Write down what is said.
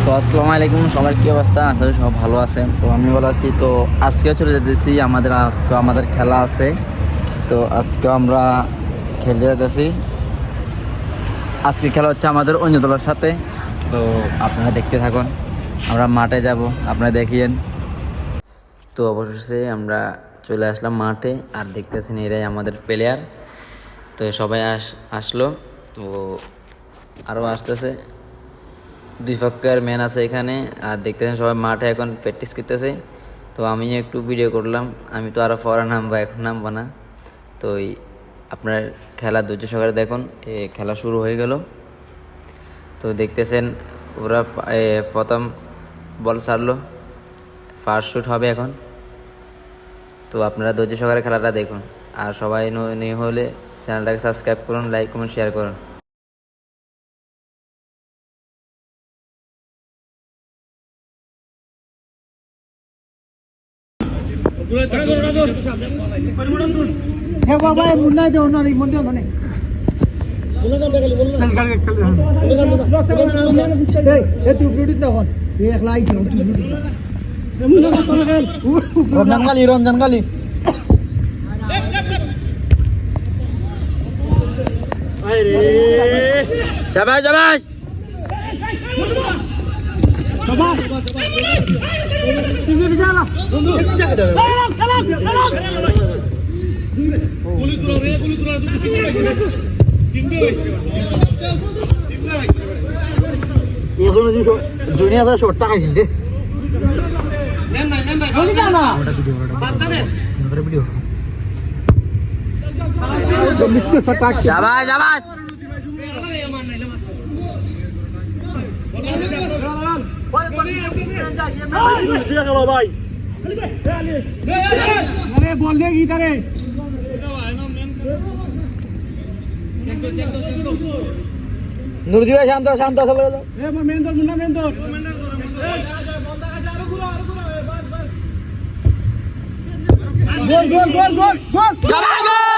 আসসালামু আলাইকুম, সবার কি অবস্থা? আসলে সব ভালো আছেন। তো আমি ভালো আছি। তো আজকে চলে যেতেছি, আমাদের খেলা আছে। তো আজকে আমরা খেলতে যেতেছি। আজকে খেলা হচ্ছে আমাদের অন্য দলের সাথে। তো আপনারা দেখতে থাকুন, আমরা মাঠে যাব, আপনারা দেখিয়েন। তো অবশেষে আমরা চলে আসলাম মাঠে, আর দেখতেছেন এরাই আমাদের প্লেয়ার। তো সবাই আসলো। তো আরও আসতেছে, দুই পক্ষের ম্যান আছে এখানে। আর দেখতেছেন সবাই মাঠে এখন প্র্যাকটিস করতেছে। তো আমি একটু ভিডিও করলাম, আমি তো আরও পরে নামবো, এখন নামবো না। তো আপনার খেলা ধৈর্য সহকারে দেখুন। খেলা শুরু হয়ে গেল। তো দেখতেছেন ওরা প্রথম বল ছাড়লো, ফার্স্ট শুট হবে এখন। তো আপনারা ধৈর্য সহকারে খেলাটা দেখুন। আর সবাই নিয়ে হলে চ্যানেলটাকে সাবস্ক্রাইব করুন, লাইক কমেন্ট শেয়ার করুন। हे बाबा मुन्ना दे होना नहीं मुन्ना होने चल गाड़ी चल ए तू ब्लूटूथ ना फोन ये एक लाइट है तू रमजान गाली अरे शाबाश शाबाश शाबाश पीछे पीछे आला बंदू चलो गोली तुरा এখন জুনিয়া দা শটটা খাইছিল রে গোলি না ওটা ভিডিও মিচ্ছে ফটাক शाबाश शाबाश भाई अरे बोल दे की तरह নুরদিবা শান্ত শান্ত চলে যাও। ए मेंदर मुन्ना मेंदर गोल गोल गोल गोल गोल